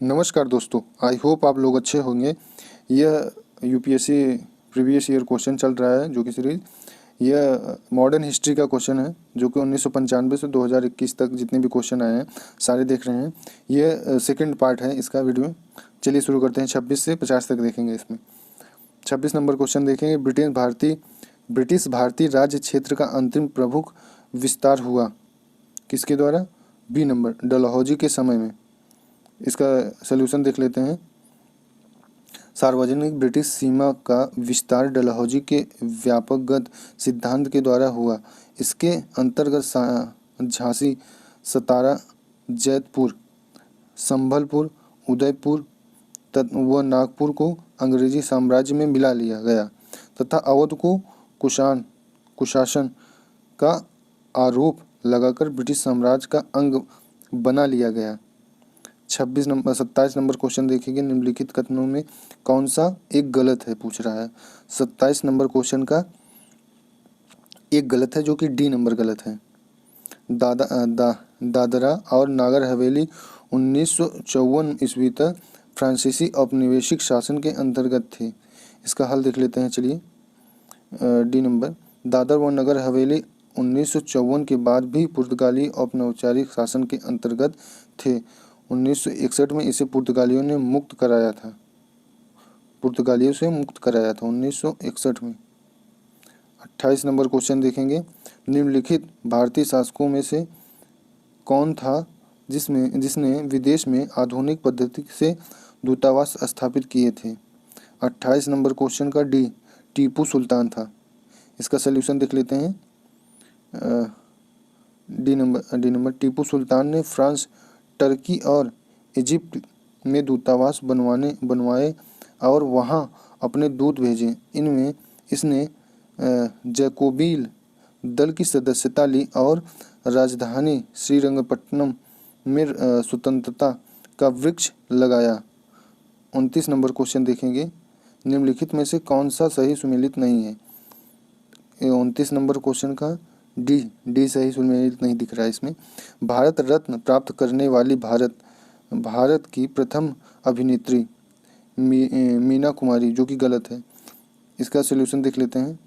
नमस्कार दोस्तों, I hope आप लोग अच्छे होंगे। यह यूपीएससी प्रीवियस ईयर क्वेश्चन चल रहा है जो कि सीरीज यह मॉडर्न हिस्ट्री का क्वेश्चन है जो कि 1995 से 2021 तक जितने भी क्वेश्चन आए हैं सारे देख रहे हैं। यह सेकंड पार्ट है इसका वीडियो। चलिए शुरू करते हैं। 26 से 50 तक देखेंगे। इसमें 26 नंबर क्वेश्चन देखेंगे। ब्रिटिश भारतीय राज्य क्षेत्र का अंतिम प्रमुख विस्तार हुआ किसके द्वारा? बी नंबर, डलहौजी के समय में। इसका सलूशन देख लेते हैं। सार्वजनिक ब्रिटिश सीमा का विस्तार डलहौजी के व्यापकगत सिद्धांत के द्वारा हुआ। इसके अंतर्गत झांसी, सतारा, जैतपुर, संभलपुर, उदयपुर व नागपुर को अंग्रेजी साम्राज्य में मिला लिया गया तथा अवध को कुशासन का आरोप लगाकर ब्रिटिश साम्राज्य का अंग बना लिया गया। 27 नंबर क्वेश्चन देखेंगे। निम्नलिखित कथनों में कौन सा एक गलत है पूछ रहा है। 27 नंबर क्वेश्चन का एक गलत है जो कि डी नंबर गलत है। दादरा और नागर हवेली 1954 ईस्वी तक फ्रांसीसी औपनिवेशिक शासन के अंतर्गत थे। इसका हल देख लेते हैं। चलिए, डी नंबर, दादर व नगर हवेली 1954 के बाद भी पुर्तगाली औपनिवेशिक शासन के अंतर्गत थे। 1961 में इसे पुर्तगालियों से मुक्त कराया था 1961 में। 28 नंबर क्वेश्चन देखेंगे। निम्नलिखित भारतीय शासकों में से कौन था जिसने विदेश में आधुनिक पद्धति से दूतावास स्थापित किए थे? 28 नंबर क्वेश्चन का डी, टीपू सुल्तान था। इसका सलूशन देख लेते हैं। डी नंबर, टीपू सुल्तान ने फ्रांस, टर्की और इजिप्ट में दूतावास बनवाए और वहां अपने दूत भेजे। इनमें इसने जैकोबीन दल की सदस्यता ली और राजधानी श्रीरंगपट्टनम में स्वतंत्रता का वृक्ष लगाया। 29 नंबर क्वेश्चन देखेंगे। निम्नलिखित में से कौन सा सही सुमेलित नहीं है? 29 नंबर क्वेश्चन का डी सही सुमेलित नहीं दिख रहा है इसमें। भारत रत्न प्राप्त करने वाली भारत की प्रथम अभिनेत्री मीना कुमारी, जो कि गलत है। इसका सलूशन देख लेते हैं।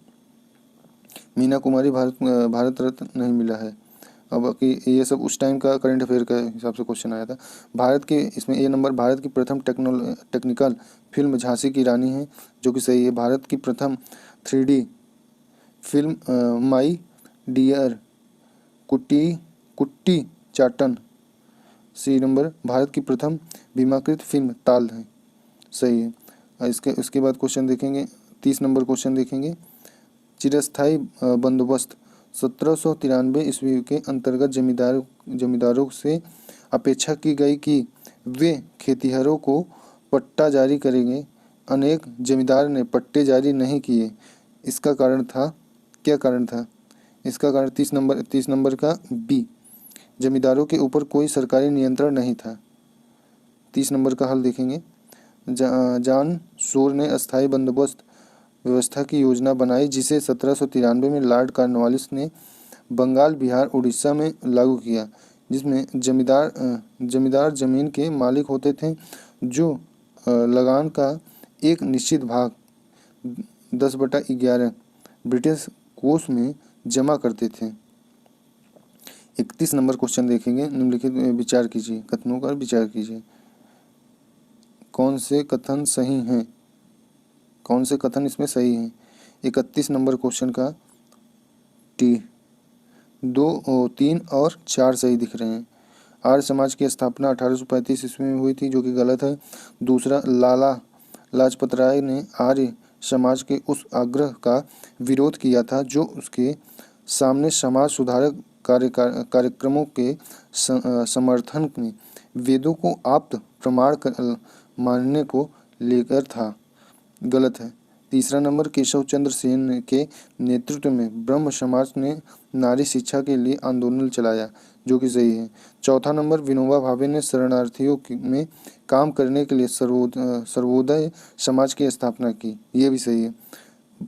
मीना कुमारी भारत रत्न नहीं मिला है। अब बाकी ये सब उस टाइम का करंट अफेयर के हिसाब से क्वेश्चन आया था। भारत की इसमें ए नंबर, भारत की प्रथम टेक्निकल फिल्म झांसी की रानी है, जो कि सही है। भारत की प्रथम 3D फिल्म माई डियर कुट्टी चाटन। सी नंबर, भारत की प्रथम बीमाकृत फिल्म ताल है, सही है। इसके बाद क्वेश्चन देखेंगे। 30 नंबर क्वेश्चन देखेंगे। चिरस्थायी बंदोबस्त 1793 ईस्वी के अंतर्गत जमींदारों से अपेक्षा की गई कि वे खेतिहरों को पट्टा जारी करेंगे। अनेक जमींदार ने पट्टे जारी नहीं किए। इसका कारण था, क्या कारण था? इसका कारण 30 नंबर का बी, जमींदारों के ऊपर कोई सरकारी नियंत्रण नहीं था। 30 नंबर का हल देखेंगे। जॉन शोर ने अस्थायी बंदोबस्त व्यवस्था की योजना बनाई जिसे 1793 में लॉर्ड कॉर्नवालिस ने बंगाल, बिहार, उड़ीसा में लागू किया, जिसमें जमींदार जमीन के मालिक होते थे जो लगान का एक निश्चित भाग 10/11 ब्रिटिश कोष में जमा करते थे। 31 नंबर क्वेश्चन देखेंगे। निम्नलिखित विचार कीजिए, कथनों का विचार कीजिए। कौन से कथन सही हैं? कौन से कथन इसमें सही हैं? 31 नंबर क्वेश्चन का टी 2, 3 और 4 सही दिख रहे हैं। आर्य समाज की स्थापना 1835 ईस्वी में हुई थी, जो कि गलत है। दूसरा, लाला लाजपत राय ने आर्य समाज के उस आग्रह का विरोध किया था जो उसके सामने समाज सुधारक कार्यक्रमों के समर्थन में वेदों को आप्त प्रमाण मानने को लेकर था, गलत है। तीसरा नंबर, केशव चंद्र सेन के नेतृत्व में ब्रह्म समाज ने नारी शिक्षा के लिए आंदोलन चलाया, जो कि सही है। चौथा नंबर, विनोबा भावे ने शरणार्थियों में काम करने के लिए सर्वोदय समाज की स्थापना की, ये भी सही है।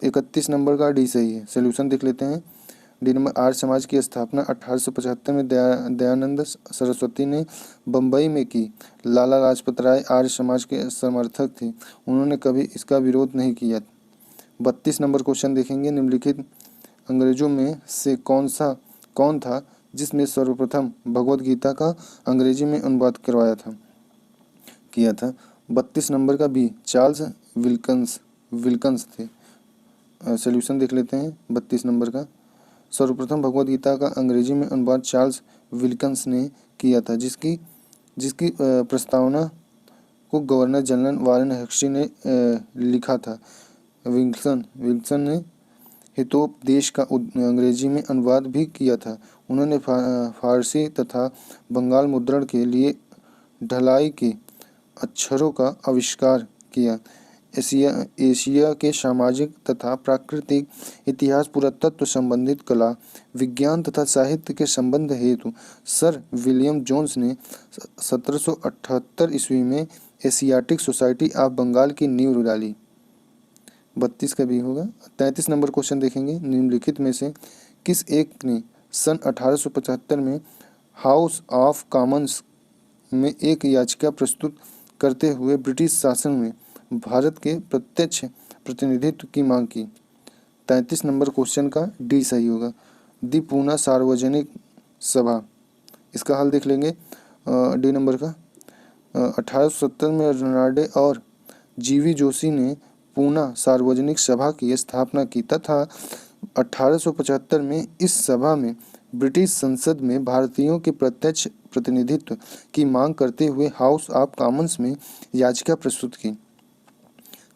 31 नंबर का डी सही है। सोल्यूशन देख लेते हैं। डी नंबर आर्य समाज की स्थापना 1875 में दयानंद सरस्वती ने बम्बई में की। लाला लाजपत राय आर्य समाज के समर्थक थे, उन्होंने कभी इसका विरोध नहीं किया। 32 नंबर क्वेश्चन देखेंगे, निम्नलिखित अंग्रेजों में से कौन था जिसने सर्वप्रथम भगवत गीता का अंग्रेजी में अनुवाद किया था। 32 नंबर का बी, चार्ल्स विल्कन्स थे। सॉल्यूशन देख लेते हैं 32 नंबर का। सर्वप्रथम भगवत गीता का अंग्रेजी में अनुवाद चार्ल्स विल्कन्स ने किया था, जिसकी प्रस्तावना को गवर्नर जनरल वारेन हेस्टी ने लिखा था। विल्सन ने हितोपदेश का अंग्रेजी में अनुवाद भी किया था। उन्होंने फारसी तथा बंगाल मुद्रण के लिए ढलाई के अक्षरों का आविष्कार किया। एशिया के सामाजिक तथा प्राकृतिक इतिहास, पुरातत्व संबंधित कला, विज्ञान तथा साहित्य के संबंध हेतु सर विलियम जोन्स ने 1778 ईस्वी में एशियाटिक सोसाइटी ऑफ बंगाल की नींव डाली। 32 का भी होगा। 33 नंबर क्वेश्चन देखेंगे, निम्नलिखित में से किस एक ने सन 1875 में हाउस ऑफ कॉमन्स में एक याचिका प्रस्तुत करते हुए ब्रिटिश शासन में भारत के प्रत्यक्ष प्रतिनिधित्व की मांग की। 33 नंबर क्वेश्चन का डी सही होगा, दी पूना सार्वजनिक सभा। इसका हल देख लेंगे डी नंबर का। 1870 में रनाडे और जीवी जोशी ने पूना सार्वजनिक सभा की स्थापना की तथा 1875 में इस सभा में ब्रिटिश संसद में भारतीयों के प्रत्यक्ष प्रतिनिधित्व की मांग करते हुए हाउस ऑफ कॉमन्स में याचिका प्रस्तुत की।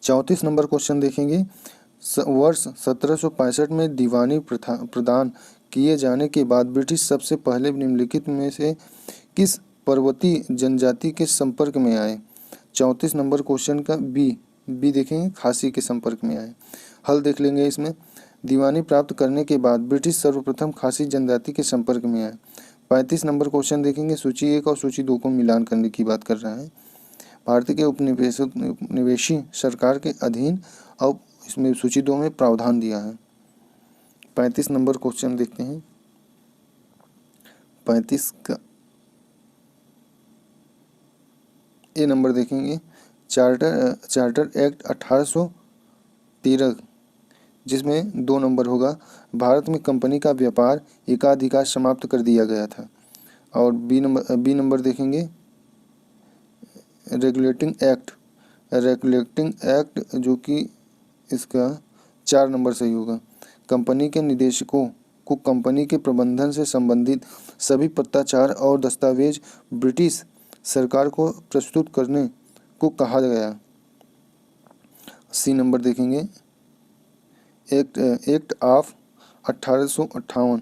34 नंबर क्वेश्चन देखेंगे, वर्ष 1765 में दीवानी प्रदान किए जाने के बाद ब्रिटिश सबसे पहले निम्नलिखित में से किस पर्वतीय जनजाति के संपर्क में आए। 34 नंबर क्वेश्चन का बी देखेंगे, खासी के संपर्क में आए। हल देख लेंगे इसमें, दीवानी प्राप्त करने के बाद ब्रिटिश सर्वप्रथम खासी जनजाति के संपर्क में आए। 35 नंबर क्वेश्चन देखेंगे, सूची 1 और सूची 2 को मिलान करने की बात कर रहा है। भारतीय के उपनिवेशी सरकार के अधीन अब इसमें सूची 2 में प्रावधान दिया है। 35 नंबर क्वेश्चन देखते हैं। 35 का ए नंबर देखेंगे, चार्टर एक्ट 1813, जिसमें 2 नंबर होगा, भारत में कंपनी का व्यापार एकाधिकार समाप्त कर दिया गया था। और बी नंबर देखेंगे, रेगुलेटिंग एक्ट जो कि इसका 4 नंबर सही होगा, कंपनी के निदेशकों को कंपनी के प्रबंधन से संबंधित सभी पत्राचार और दस्तावेज ब्रिटिश सरकार को प्रस्तुत करने को कहा गया। सी नंबर देखेंगे, एक्ट ऑफ 1858,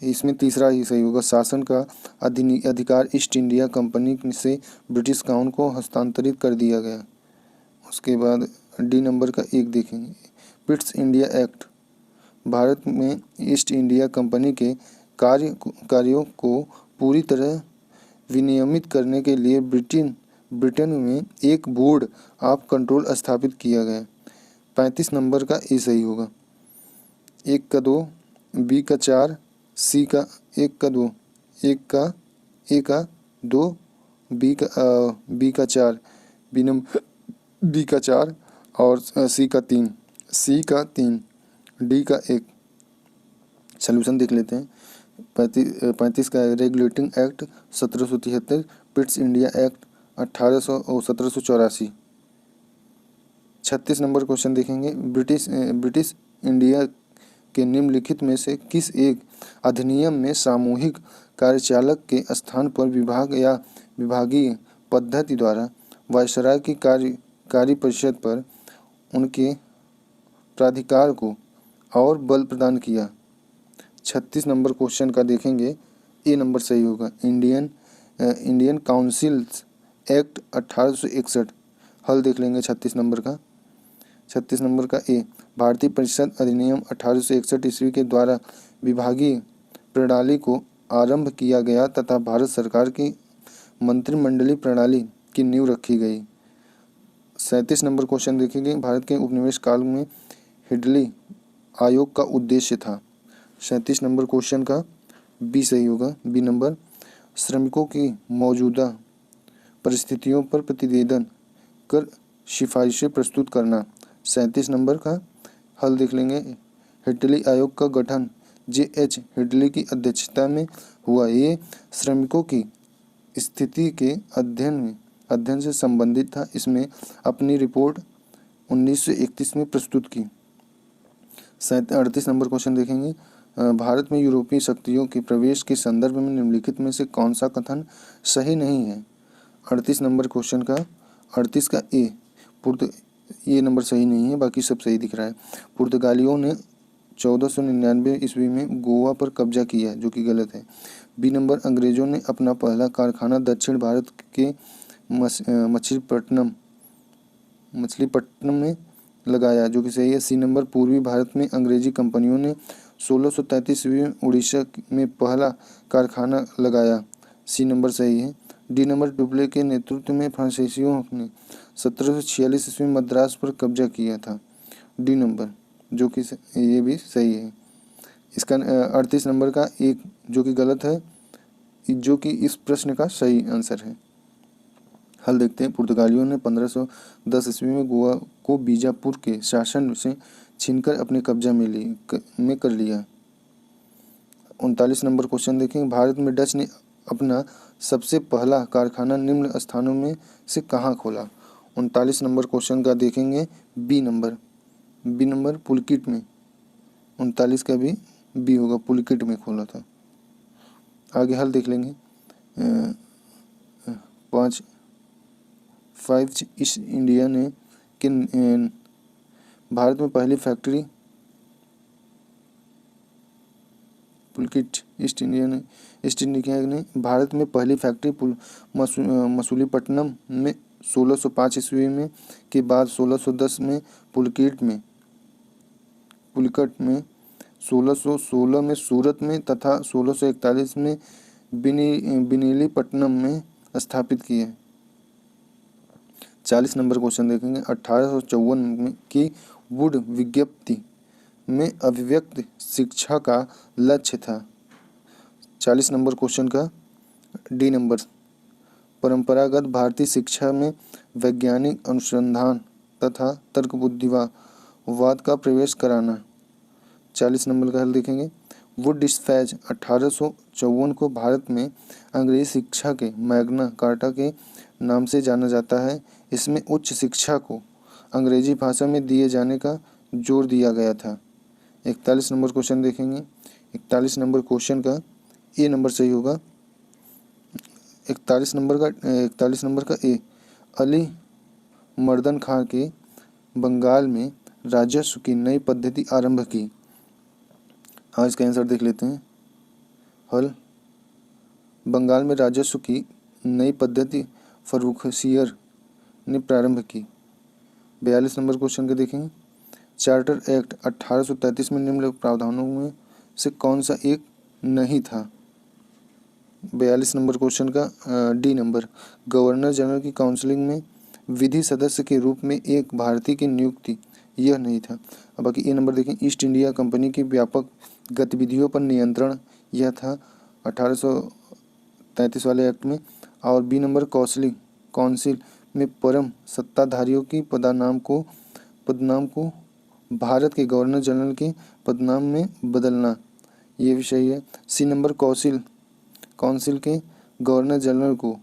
इसमें तीसरा ही सही होगा, शासन का अधिकार ईस्ट इंडिया कंपनी से ब्रिटिश क्राउन को हस्तांतरित कर दिया गया। उसके बाद डी नंबर का 1 देखेंगे, पिट्स इंडिया एक्ट, भारत में ईस्ट इंडिया कंपनी के कार्यों को पूरी तरह विनियमित करने के लिए ब्रिटेन में एक बोर्ड ऑफ कंट्रोल स्थापित किया गया। 35 नंबर का ए सही होगा, 1 का 2, बी का 4, सी का 1 का 2, ए का 2, बी का 4, बी का 4 और सी का 3, डी का 1। सॉल्यूशन देख लेते हैं। 35 का regulating act 1773, Pitt's India act 1784। 36 number question देखेंगे, ब्रिटिश इंडिया के निम्नलिखित में से किस एक अधिनियम में सामूहिक कार्यचालक के स्थान पर विभाग या विभागीय पद्धति द्वारा वायसराय की कार्य परिषद पर उनके प्राधिकार को और बल प्रदान किया। 36 नंबर क्वेश्चन का देखेंगे, ए नंबर सही होगा, इंडियन काउंसिल्स एक्ट 1861। हल देख लेंगे 36 नंबर का। 36 नंबर का ए, भारतीय परिषद अधिनियम 1861 ईस्वी के द्वारा विभागीय प्रणाली को आरंभ किया गया तथा भारत सरकार की मंत्रिमंडलीय प्रणाली की नींव रखी गई। 37 नंबर क्वेश्चन देखेंगे, भारत के उपनिवेश काल में हेडली आयोग का उद्देश्य था। 37 नंबर क्वेश्चन का बी सही होगा, बी नंबर। श्रमिकों की मौजूदा परिस्थितियों पर प्रतिवेदन कर सिफारिशें प्रस्तुत करना। 37 नंबर का हल देख लेंगे। हेडली आयोग का गठन जे.एच. हेडली की अध्यक्षता में हुआ। ये श्रमिकों की स्थिति के अध्ययन से संबंधित था। इसमें अपनी रिपोर्ट 1931 में प्रस्तुत की। 38 नंबर क्वेश्चन देखेंगे। भारत में यूरोपीय शक्तियों के प्रवेश के संदर्भ में निम्नलिखित में से कौन सा कथन सही नहीं है। 38 नंबर क्वेश्चन का 38 का ए ये नंबर सही नहीं है, बाकी सब सही दिख रहा है। पुर्तगालियों ने 1499 ईस्वी में गोवा पर कब्जा किया, जो कि गलत है। बी नंबर, अंग्रेजों ने अपना पहला कारखाना दक्षिण भारत के मछलीपट्टनम में लगाया, जो कि सही है। सी नंबर, पूर्वी भारत में अंग्रेजी कंपनियों ने 1633 ईस्वी में उड़ीसा में पहला कारखाना लगाया। सी नंबर सही है। डी नंबर, डुप्ले के नेतृत्व में फ्रांसीसियों ने 1746 ईस्वी में मद्रास पर कब्जा किया था। डी नंबर, जो कि ये भी सही है। इसका 38 नंबर का एक जो कि गलत है, जो कि इस प्रश्न का सही आंसर है। हल देखते हैं। पुर्तगालियों ने 1510 ईस्वी में गोवा को बीजापुर के शासन से छीनकर अपने कब्जा में कर लिया। 39 नंबर क्वेश्चन देखें। भारत में डच ने अपना सबसे पहला कारखाना निम्न स्थानों में से कहाँ खोला। 39 नंबर क्वेश्चन का देखेंगे बी नंबर पुलकिट में। 39 का भी बी होगा, पुलकिट में खोला था। आगे हल देख लेंगे। 5 ईस्ट इंडिया ने कि भारत में पहली फैक्ट्री पुलकिट ईस्ट इंडिया ने भारत में पहली फैक्ट्री मसूलीपट्टनम में 1605 ईस्वी में के बाद 1610 में पुलकिट में 1616 में सूरत में तथा 1641 में बिनीलीपट्टनम में स्थापित किए। 40 नंबर क्वेश्चन देखेंगे। 1854 में की वुड विज्ञप्ति में अभिव्यक्त शिक्षा का लक्ष्य था। 40 नंबर क्वेश्चन का डी नंबर, परंपरागत भारतीय शिक्षा में वैज्ञानिक अनुसंधान तथा तर्क बुद्धिवाद का प्रवेश कराना। 40 नंबर का हल देखेंगे। वुड डिस्पैच 1854 को भारत में अंग्रेजी शिक्षा के मैग्ना कार्टा के नाम से जाना जाता है। इसमें उच्च शिक्षा को अंग्रेजी भाषा में दिए जाने का जोर दिया गया था। 41 नंबर क्वेश्चन देखेंगे। 41 नंबर क्वेश्चन का ए नंबर सही होगा। 41 नंबर का ए, अली मर्दन खां के बंगाल में राजस्व की नई पद्धति आरंभ की। आज का आंसर देख लेते हैं। हल, बंगाल में राजस्व की नई पद्धति फर्रुखसियर ने प्रारंभ की। 42 नंबर क्वेश्चन के देखेंगे। चार्टर एक्ट 1833 में निम्न प्रावधानों में से कौन सा एक नहीं था। 42 नंबर क्वेश्चन का डी नंबर, गवर्नर जनरल की काउंसिलिंग में विधि सदस्य के रूप में एक भारतीय की नियुक्ति यह नहीं था। अब बाकी ए नंबर देखें। ईस्ट इंडिया कंपनी की व्यापक गतिविधियों पर नियंत्रण यह था 1833 वाले एक्ट में। और बी नंबर, काउंसिल में परम सत्ताधारियों की पदनाम को भारत के गवर्नर जनरल के पदनाम में बदलना, ये भी सही है। सी नंबर, काउंसिल के गवर्नर जनरल को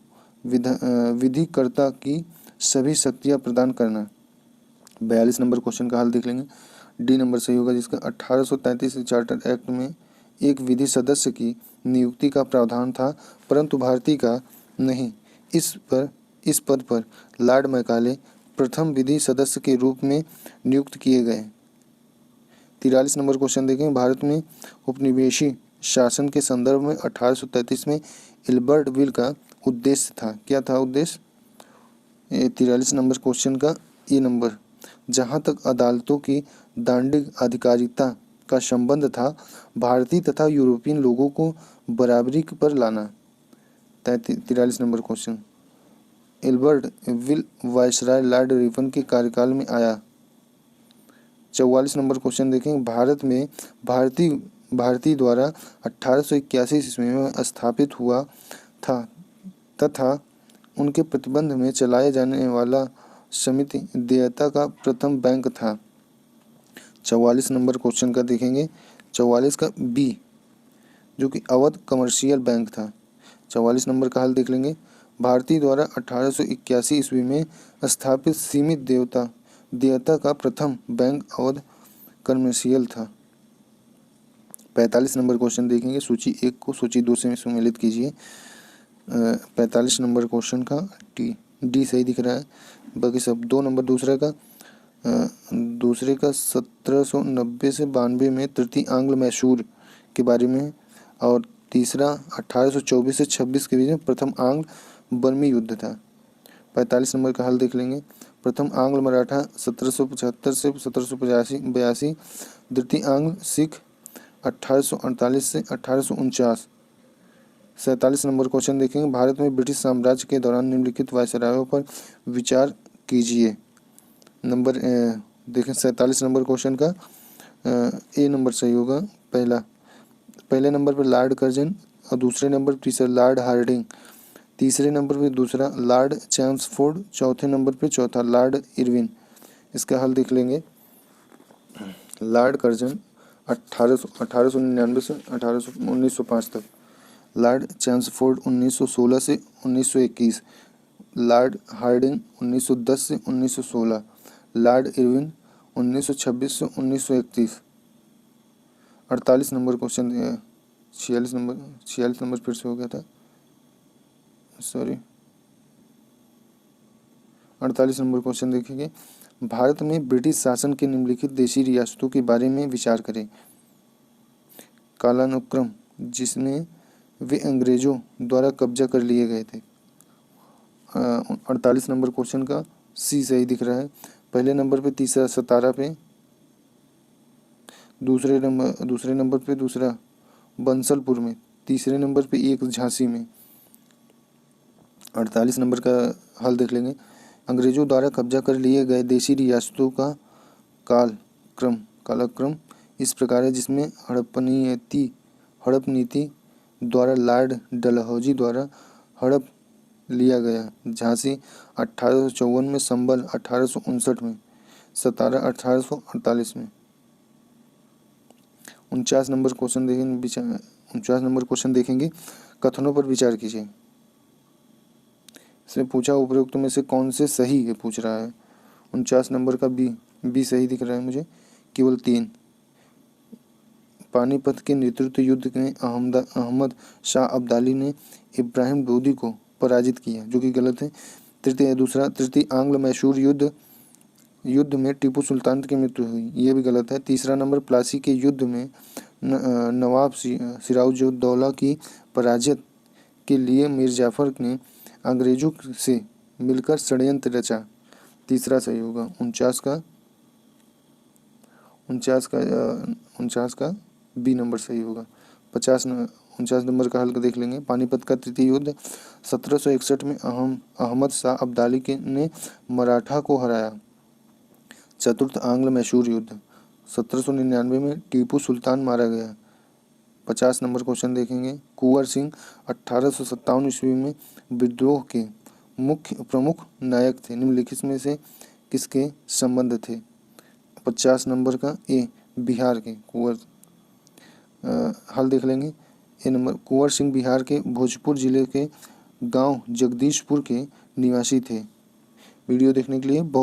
विधिकर्ता की सभी शक्तियां प्रदान करना। 42 नंबर क्वेश्चन का हल देख लेंगे। डी नंबर सही होगा, जिसका 1833 चार्टर एक्ट में एक विधि सदस्य की नियुक्ति का प्रावधान था, परंतु भारतीय का नहीं। इस पद पर लॉर्ड मैकाले प्रथम विधि सदस्य के रूप में नियुक्त किए गए। 43 नंबर क्वेश्चन देखें। भारत में उपनिवेशी शासन के संदर्भ में 1833 में इल्बर्ट बिल का उद्देश्य था। क्या था उद्देश्य? 43 नंबर क्वेश्चन का ए नंबर, जहाँ तक अदालतों की दंडिक अधिकारिता का संबंध था, भारतीय तथा यूरोपियन लोगों को बराबरी पर लाना। 43 number question, Ilbert bill viceroy Lord Ripon के कार्यकाल में आया। 44 नंबर क्वेश्चन देखें। भारत में भारती द्वारा 1881 ईस्वी में स्थापित हुआ था तथा उनके प्रतिबंध में चलाए जाने वाला समिति देयता का प्रथम बैंक था। 44 नंबर क्वेश्चन का देखेंगे। 44 का बी, जो कि अवध कमर्शियल बैंक था। 44 नंबर का हल देख लेंगे। भारती द्वारा 1881 ईस्वी में स्थापित सीमित देयता का प्रथम बैंक अवध कमर्शियल था। 45 नंबर क्वेश्चन देखेंगे। सूची 1 को सूची 2 से सम्मिलित कीजिए। 45 नंबर क्वेश्चन का डी सही दिख रहा है, बाकी सब 2 नंबर दूसरे का 1790 से 92 में तृतीय आंग्ल मैसूर के बारे में, और तीसरा 1824 से 26 के बीच में प्रथम आंग्ल बर्मी युद्ध था। 45 नंबर का हल देख लेंगे। प्रथम आंग्ल मराठा 1775 से 1782, द्वितीय आंग्ल सिख 1848 से 1849। 47 नंबर क्वेश्चन देखेंगे। भारत में ब्रिटिश साम्राज्य के दौरान निम्नलिखित वायसरायों पर विचार कीजिए। नंबर देखें 47 नंबर क्वेश्चन का ए नंबर सही होगा। पहले नंबर पर लॉर्ड कर्जन, और दूसरे नंबर पर तीसरा लॉर्ड हार्डिंग, तीसरे नंबर पर दूसरा लॉर्ड चैम्सफोर्ड, चौथे नंबर पर चौथा लॉर्ड इरविन। इसका हल देख लेंगे। लॉर्ड कर्जन 1899 से 1905 तक, लॉर्ड चैम्सफोर्ड 1916 से 1921, लॉर्ड हार्डिंग 1910 से 1916, लॉर्ड इरविन 1926 से 1931। 48 नंबर क्वेश्चन 46 नंबर फिर से हो गया था, सॉरी। 48 नंबर क्वेश्चन देखेंगे। भारत में ब्रिटिश शासन के निम्नलिखित देशी रियासतों के बारे में विचार करें। कालानुक्रम जिसमें वे अंग्रेजों द्वारा कब्जा कर लिए गए थे। 48 नंबर क्वेश्चन का सी सही दिख रहा है। पहले नंबर पे तीसरा सतारा पे, दूसरे नंबर पे दूसरा बंसलपुर में, तीसरे नंबर पे एक झांसी में। 48 नंबर का हल देख लेंगे। अंग्रेजों द्वारा कब्जा कर लिए गए देशी रियासतों का कालक्रम इस प्रकार है, जिसमें हड़प नीति द्वारा लॉर्ड डलहौजी द्वारा हड़प लिया गया, झांसी 1854 में, संभल 1859 में, सतारा 1848 में। 49 नंबर क्वेश्चन देखेंगे। कथनों पर विचार कीजिए। इसमें पूछा उपरोक्त में से कौन से सही है पूछ रहा है। 49 नंबर का बी सही दिख रहा है मुझे। केवल 3। पानीपत के नेतृत्व युद्ध में अहमद शाह अब्दाली ने इब्राहिम लोदी को पराजित किया, जो कि गलत है। तृतीय आंग्ल मैसूर युद्ध में टीपू सुल्तान की मृत्यु हुई, ये भी गलत है। तीसरा नंबर प्लासी के युद्ध में नवाब सिराजुद्दौला की पराजय के लिए मीर जाफर ने अंग्रेजों से मिलकर षड्यंत्र रचा, तीसरा सही होगा। 49 का बी नंबर सही होगा। 49 नंबर का हल देख लेंगे। पानीपत का तृतीय युद्ध 1761 में अहमद शाह अब्दाली ने मराठा को हराया। चतुर्थ आंग्ल मैसूर युद्ध 1799 में टीपू सुल्तान मारा गया। 50 नंबर क्वेश्चन देखेंगे। कुंवर सिंह 1857 ईस्वी में विद्रोह के प्रमुख नायक थे, निम्नलिखित में से किसके संबंध थे। 50 नंबर का ए बिहार के हल देख लेंगे। ए नंबर कुंवर सिंह बिहार के भोजपुर जिले के गांव जगदीशपुर के निवासी थे। वीडियो देखने के लिए बहुत